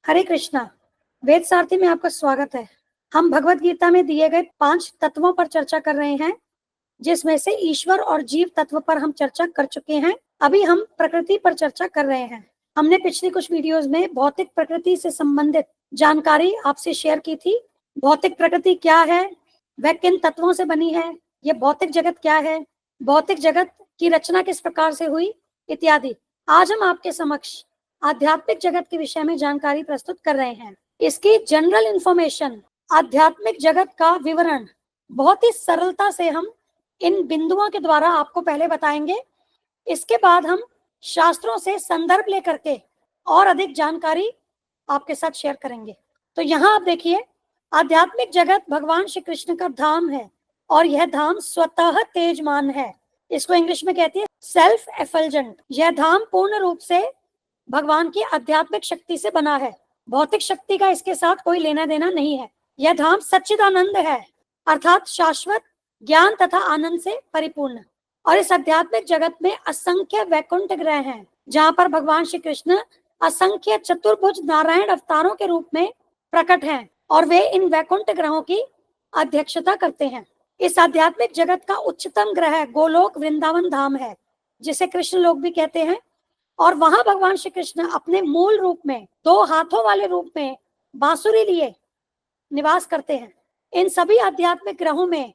हरे कृष्णा। वेद सारथी में आपका स्वागत है। हम भगवत गीता में दिए गए 5 तत्वों पर चर्चा कर रहे हैं, जिसमें से ईश्वर और जीव तत्व पर हम चर्चा कर चुके हैं। अभी हम प्रकृति पर चर्चा कर रहे हैं। हमने पिछली कुछ वीडियोस में भौतिक प्रकृति से संबंधित जानकारी आपसे शेयर की थी। भौतिक प्रकृति क्या है, वह किन तत्वों से बनी है, ये भौतिक जगत क्या है, भौतिक जगत की रचना किस प्रकार से हुई, इत्यादि। आज हम आपके समक्ष आध्यात्मिक जगत के विषय में जानकारी प्रस्तुत कर रहे हैं। इसकी जनरल इंफॉर्मेशन, आध्यात्मिक जगत का विवरण बहुत ही सरलता से हम इन बिंदुओं के द्वारा आपको पहले बताएंगे। इसके बाद हम शास्त्रों से संदर्भ लेकर के और अधिक जानकारी आपके साथ शेयर करेंगे। तो यहाँ आप देखिए, आध्यात्मिक जगत भगवान श्री कृष्ण का धाम है और यह धाम स्वतः तेजमान है। इसको इंग्लिश में कहती है सेल्फ एफल्जेंट। यह धाम पूर्ण रूप से भगवान की आध्यात्मिक शक्ति से बना है। भौतिक शक्ति का इसके साथ कोई लेना देना नहीं है। यह धाम सच्चिदानंद है, अर्थात शाश्वत ज्ञान तथा आनंद से परिपूर्ण। और इस आध्यात्मिक जगत में असंख्य वैकुंठ ग्रह हैं, जहाँ पर भगवान श्री कृष्ण असंख्य चतुर्भुज नारायण अवतारों के रूप में प्रकट हैं और वे इन वैकुंठ ग्रहों की अध्यक्षता करते हैं। इस आध्यात्मिक जगत का उच्चतम ग्रह गोलोक वृंदावन धाम है, जिसे कृष्ण लोक भी कहते हैं। और वहां भगवान श्री कृष्ण अपने मूल रूप में 2 हाथों वाले रूप में बांसुरी लिए निवास करते हैं। इन सभी आध्यात्मिक ग्रहों में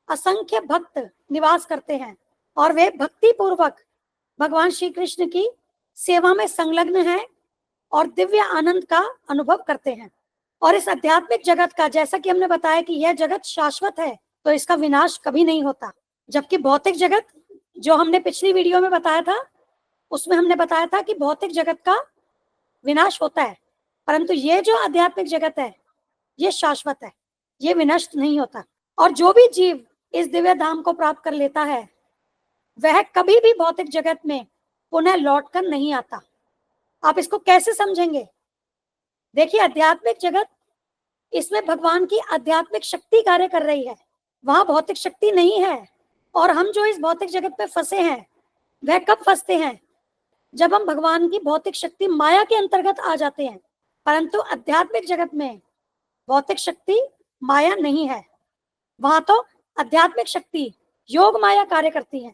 असंख्य भक्त निवास करते हैं और वे भक्ति पूर्वक भगवान श्री कृष्ण की सेवा में संलग्न हैं और दिव्य आनंद का अनुभव करते हैं। और इस आध्यात्मिक जगत का, जैसा कि हमने बताया कि यह जगत शाश्वत है, तो इसका विनाश कभी नहीं होता। जबकि भौतिक जगत, जो हमने पिछली वीडियो में बताया था, उसमें हमने बताया था कि भौतिक जगत का विनाश होता है, परंतु ये जो आध्यात्मिक जगत है ये शाश्वत है, ये विनष्ट नहीं होता। और जो भी जीव इस दिव्य धाम को प्राप्त कर लेता है वह कभी भी भौतिक जगत में पुनः लौटकर नहीं आता। आप इसको कैसे समझेंगे? देखिए, आध्यात्मिक जगत, इसमें भगवान की आध्यात्मिक शक्ति कार्य कर रही है, वहां भौतिक शक्ति नहीं है। और हम जो इस भौतिक जगत में फंसे हैं वह कब फंसते हैं? जब हम भगवान की भौतिक शक्ति माया के अंतर्गत आ जाते हैं। परंतु आध्यात्मिक जगत में भौतिक शक्ति माया नहीं है, वहां तो आध्यात्मिक शक्ति योग माया कार्य करती है।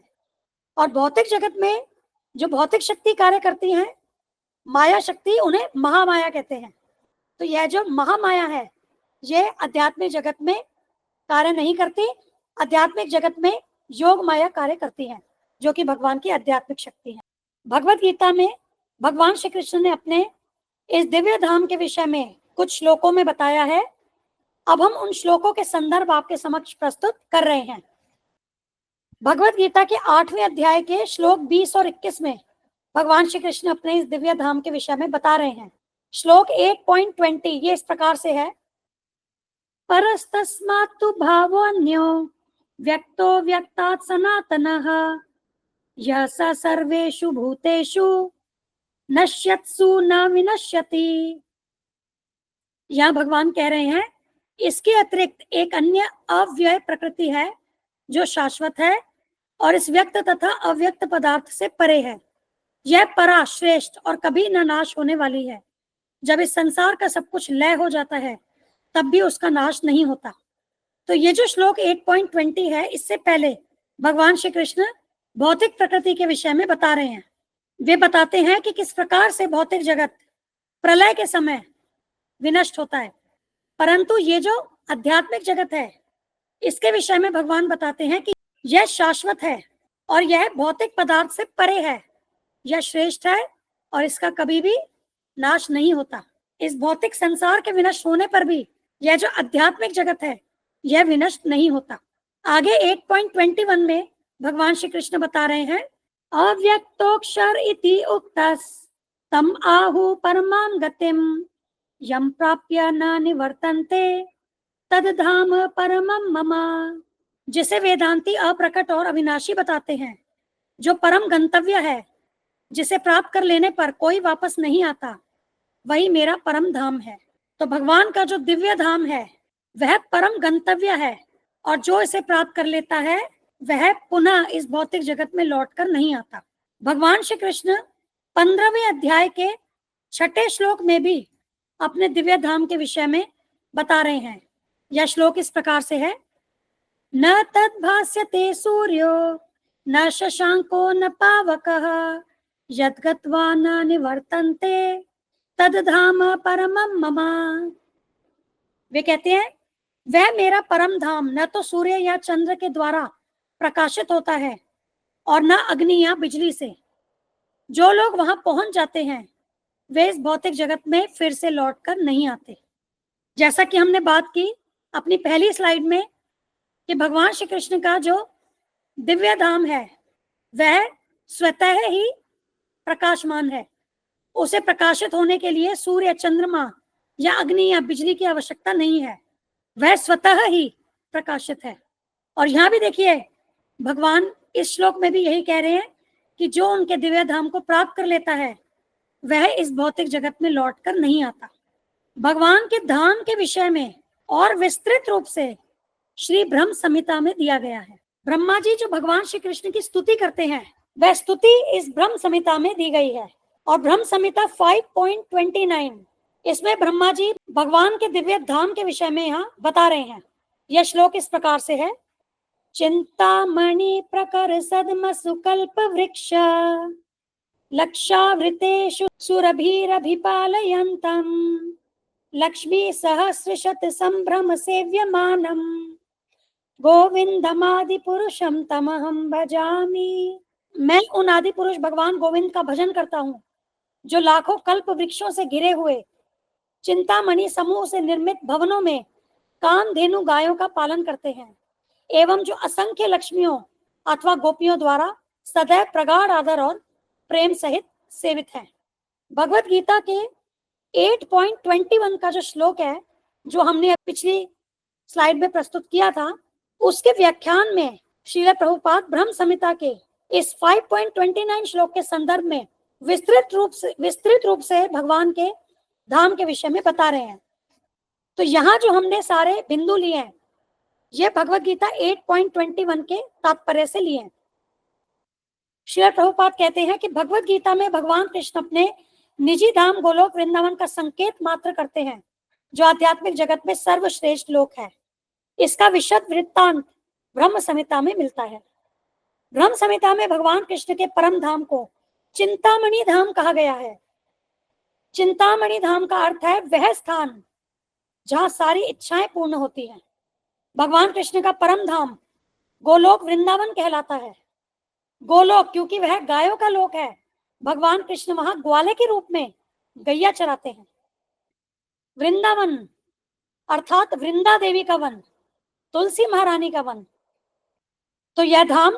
और भौतिक जगत में जो भौतिक शक्ति कार्य करती है, माया शक्ति, उन्हें महामाया कहते हैं। तो यह जो महामाया है यह आध्यात्मिक जगत में कार्य नहीं करती। आध्यात्मिक जगत में योग माया कार्य करती है, जो कि भगवान की आध्यात्मिक शक्ति है। भगवत गीता में भगवान श्री कृष्ण ने अपने इस दिव्य धाम के विषय में कुछ श्लोकों में बताया है। अब हम उन श्लोकों के संदर्भ आपके समक्ष प्रस्तुत कर रहे हैं। भगवत गीता के 8वें अध्याय के श्लोक 20 और 21 में भगवान श्री कृष्ण अपने इस दिव्य धाम के विषय में बता रहे हैं। श्लोक 8.20 ये इस प्रकार से है। परस्तस्मात्तु भावोऽन्यो व्यक्तो व्यक्तात् सनातनः यः स सर्वेषु भूतेषु नश्यत्सु न विनश्यति। यहाँ भगवान कह रहे हैं, इसके अतिरिक्त एक अन्य अव्यय प्रकृति है जो शाश्वत है और इस व्यक्त तथा अव्यक्त पदार्थ से परे है। यह परा, श्रेष्ठ और कभी न नाश होने वाली है। जब इस संसार का सब कुछ लय हो जाता है तब भी उसका नाश नहीं होता। तो ये जो श्लोक 8.20 है, इससे पहले भगवान श्री कृष्ण भौतिक प्रकृति के विषय में बता रहे हैं। वे बताते हैं कि किस प्रकार से भौतिक जगत प्रलय के समय विनष्ट होता है। परंतु ये जो आध्यात्मिक जगत है, इसके विषय में भगवान बताते हैं कि यह शाश्वत है और यह भौतिक पदार्थ से परे है। यह श्रेष्ठ है और इसका कभी भी नाश नहीं होता। इस भौतिक संसार के विनष्ट होने पर भी यह जो आध्यात्मिक जगत है यह विनष्ट नहीं होता। आगे 8.21 में भगवान श्री कृष्ण बता रहे हैं, अव्यक्तोक्षर इति उक्तस् तम आहु परमां गतिम यम प्राप्य न निवर्तन्ते तद धाम परमं मम। जिसे वेदांती अप्रकट और अविनाशी बताते हैं, जो परम गंतव्य है, जिसे प्राप्त कर लेने पर कोई वापस नहीं आता, वही मेरा परम धाम है। तो भगवान का जो दिव्य धाम है वह परम गंतव्य है और जो इसे प्राप्त कर लेता है वह पुनः इस भौतिक जगत में लौटकर नहीं आता। भगवान श्री कृष्ण 15वें अध्याय के 6ठे श्लोक में भी अपने दिव्य धाम के विषय में बता रहे हैं। यह श्लोक इस प्रकार से है, न तद्भास्यते सूर्यो न शशांको न पावकः यद्गत्वा न निवर्तन्ते तद्धाम परमं मम। वे कहते हैं, वह मेरा परम धाम न तो सूर्य या चंद्र के द्वारा प्रकाशित होता है और न अग्नि या बिजली से। जो लोग वहां पहुंच जाते हैं वे इस भौतिक जगत में फिर से लौटकर नहीं आते। जैसा कि हमने बात की अपनी पहली स्लाइड में कि भगवान श्री कृष्ण का जो दिव्य धाम है वह स्वतः ही प्रकाशमान है। उसे प्रकाशित होने के लिए सूर्य, चंद्रमा या अग्नि या बिजली की आवश्यकता नहीं है, वह स्वतः ही प्रकाशित है। और यहाँ भी देखिए भगवान इस श्लोक में भी यही कह रहे हैं कि जो उनके दिव्य धाम को प्राप्त कर लेता है वह इस भौतिक जगत में लौटकर नहीं आता। भगवान के धाम के विषय में और विस्तृत रूप से श्री ब्रह्म संहिता में दिया गया है। ब्रह्मा जी जो भगवान श्री कृष्ण की स्तुति करते हैं वह स्तुति इस ब्रह्म संहिता में दी गई है। और ब्रह्म संहिता 5.29 इसमें ब्रह्मा जी भगवान के दिव्य धाम के विषय में यहाँ बता रहे हैं। यह श्लोक इस प्रकार से है, चिंतामणि प्रकर सद्म सुकल्प वृक्ष लक्षावृतेषु सुरभिरभिपालयन्तम् लक्ष्मी सहस्रशत संभ्रम सेव्यमानम् गोविंदमादि पुरुषम तमहम भजामि। मैं उन आदि पुरुष भगवान गोविंद का भजन करता हूँ जो लाखों कल्प वृक्षों से घिरे हुए चिंतामणि समूह से निर्मित भवनों में कामधेनु गायों का पालन करते हैं एवं जो असंख्य लक्ष्मियों अथवा गोपियों द्वारा सदैव प्रगाढ़ आदर और प्रेम सहित सेवित हैं। भगवत गीता के 8.21 का जो श्लोक है जो हमने पिछली स्लाइड में प्रस्तुत किया था उसके व्याख्यान में श्रील प्रभुपाद ब्रह्म संहिता के इस 5.29 श्लोक के संदर्भ में विस्तृत रूप से भगवान के धाम के विषय में बता रहे हैं। तो यहाँ जो हमने सारे बिंदु लिए हैं ये भगवत गीता 8.21 के तात्पर्य से लिए हैं। श्रील प्रभुपाद कहते हैं कि भगवत गीता में भगवान कृष्ण अपने निजी धाम गोलोक वृंदावन का संकेत मात्र करते हैं जो आध्यात्मिक जगत में सर्वश्रेष्ठ लोक है। इसका विशद वृत्तांत ब्रह्म संहिता में मिलता है। ब्रह्म संहिता में भगवान कृष्ण के परम धाम को चिंतामणि धाम कहा गया है। चिंतामणि धाम का अर्थ है वह स्थान जहां सारी इच्छाएं पूर्ण होती हैं। भगवान कृष्ण का परम धाम गोलोक वृंदावन कहलाता है। गोलोक क्योंकि वह गायों का लोक है। भगवान कृष्ण वहां ग्वाले के रूप में गैया चराते हैं। वृंदावन अर्थात वृंदा देवी का वन, तुलसी महारानी का वन। तो यह धाम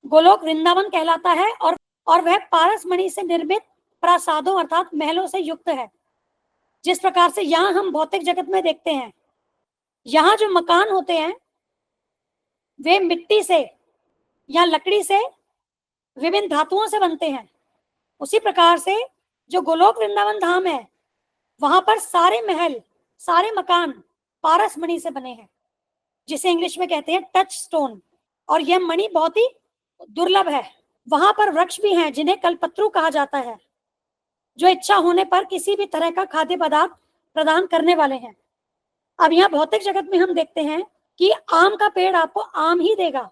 गोलोक वृंदावन कहलाता है और वह पारसमणि से निर्मित प्रासादों अर्थात महलों से युक्त है। जिस प्रकार से यहाँ हम भौतिक जगत में देखते हैं यहाँ जो मकान होते हैं वे मिट्टी से या लकड़ी से विभिन्न धातुओं से बनते हैं। उसी प्रकार से जो गोलोक वृंदावन धाम है वहां पर सारे महल, सारे मकान पारसमणि से बने हैं जिसे इंग्लिश में कहते हैं टच स्टोन। और यह मणि बहुत ही दुर्लभ है। वहां पर वृक्ष भी हैं जिन्हें कल्पत्रु कहा जाता है जो इच्छा होने पर किसी भी तरह का खाद्य पदार्थ प्रदान करने वाले हैं। अब यहाँ भौतिक जगत में हम देखते हैं कि आम का पेड़ आपको आम ही देगा,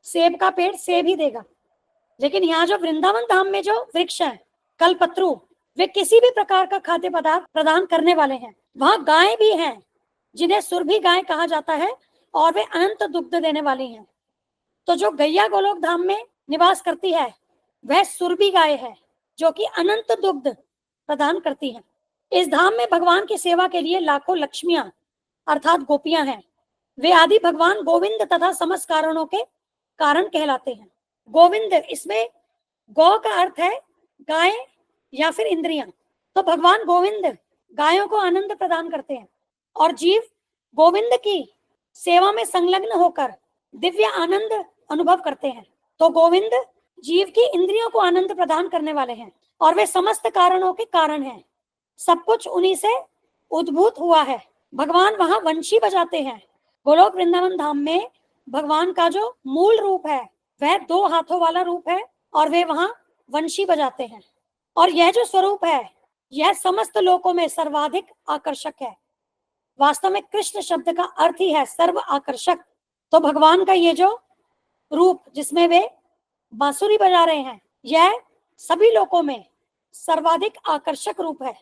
सेब का पेड़ सेब ही देगा। लेकिन यहाँ जो वृंदावन धाम में जो वृक्ष हैं कल्पत्रु वे किसी भी प्रकार का खाद्य पदार्थ प्रदान करने वाले हैं। वहां गायें भी हैं जिन्हें सुरभि गाय कहा जाता है और वे अनंत दुग्ध देने वाली हैं। तो जो गैया गोलोक धाम में निवास करती है वह सुरभि गाय है जो कि अनंत दुग्ध प्रदान करती है। इस धाम में भगवान की सेवा के लिए लाखों लक्ष्मियां अर्थात गोपियां हैं। वे आदि भगवान गोविंद तथा समस्त कारणों के कारण कहलाते हैं। गोविंद इसमें गौ का अर्थ है गाय या फिर इंद्रियां। तो भगवान गोविंद गायों को आनंद प्रदान करते हैं और जीव गोविंद की सेवा में संलग्न होकर दिव्य आनंद अनुभव करते हैं। तो गोविंद जीव की इंद्रियों को आनंद प्रदान करने वाले हैं और वे समस्त कारणों के कारण हैं। सब कुछ उन्हीं से उद्भूत हुआ है। भगवान वहां वंशी बजाते हैं। गोलोक वृंदावन धाम में भगवान का जो मूल रूप है वह 2 हाथों वाला रूप है और वे वहां वंशी बजाते हैं। और यह जो स्वरूप है यह समस्त लोकों में सर्वाधिक आकर्षक है। वास्तव में कृष्ण शब्द का अर्थ ही है सर्व आकर्षक। तो भगवान का ये जो रूप जिसमें वे बांसुरी बजा रहे हैं, यह सभी लोकों में सर्वाधिक आकर्षक रूप है।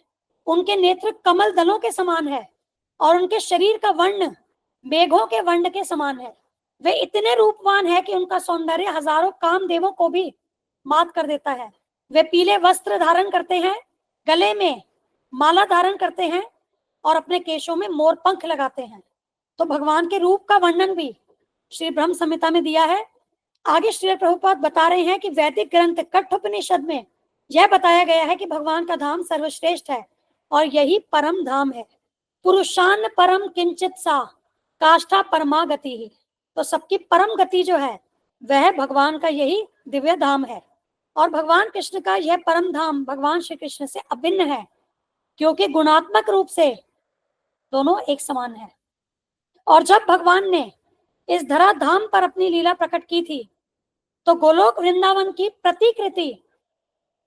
उनके नेत्र कमल दलों के समान है और उनके शरीर का वर्ण मेघों के वर्ण के समान है। वे इतने रूपवान है कि उनका सौंदर्य हजारों कामदेवों को भी मात कर देता है। वे पीले वस्त्र धारण करते हैं, गले में माला धारण करते हैं और अपने केशों में मोर पंख लगाते हैं। तो भगवान के रूप का वर्णन भी श्री ब्रह्म संहिता में दिया है। आगे श्री प्रभुपाद बता रहे हैं कि वैदिक ग्रंथ कठोपनिषद में यह बताया गया है कि भगवान का धाम सर्वश्रेष्ठ है और यही परम धाम है। पुरुषान परम किंचित सा काष्ठा परमा गति ही। तो सबकी परम गति जो है वह भगवान का यही दिव्य धाम है। और भगवान कृष्ण का यह परम धाम भगवान श्री कृष्ण से अभिन्न है, क्योंकि गुणात्मक रूप से दोनों एक समान है। और जब भगवान ने इस धरा धाम पर अपनी लीला प्रकट की थी, तो गोलोक वृंदावन की प्रतिकृति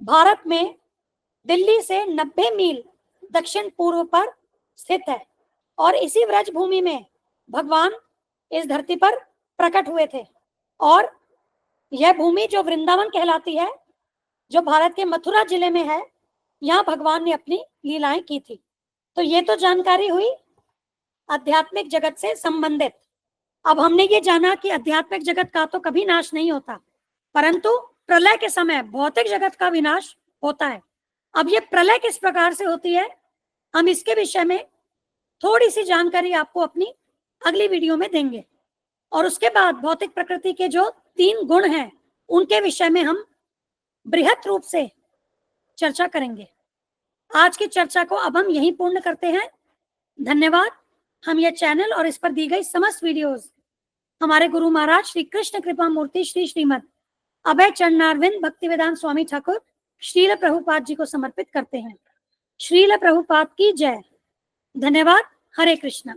भारत में दिल्ली से 90 मील दक्षिण पूर्व पर स्थित है। और इसी व्रज भूमि में भगवान इस धरती पर प्रकट हुए थे। और यह भूमि जो वृंदावन कहलाती है, जो भारत के मथुरा जिले में है, यहाँ भगवान ने अपनी लीलाएं की थी। तो ये तो जानकारी हुई आध्यात्मिक जगत से संबंधित। अब हमने ये जाना कि आध्यात्मिक जगत का तो कभी नाश नहीं होता, परंतु प्रलय के समय भौतिक जगत का विनाश होता है। अब ये प्रलय किस प्रकार से होती है, हम इसके विषय में थोड़ी सी जानकारी आपको अपनी अगली वीडियो में देंगे। और उसके बाद भौतिक प्रकृति के जो 3 गुण हैं उनके विषय में हम बृहत रूप से चर्चा करेंगे। आज की चर्चा को अब हम यहीं पूर्ण करते हैं। धन्यवाद। हम यह चैनल और इस पर दी गई समस्त वीडियोस हमारे गुरु महाराज श्री कृष्ण कृपा मूर्ति श्री श्रीमद अभय चरणारविंद भक्तिवेदांत स्वामी ठाकुर श्रील प्रभुपाद जी को समर्पित करते हैं। श्रील प्रभुपाद की जय। धन्यवाद। हरे कृष्णा।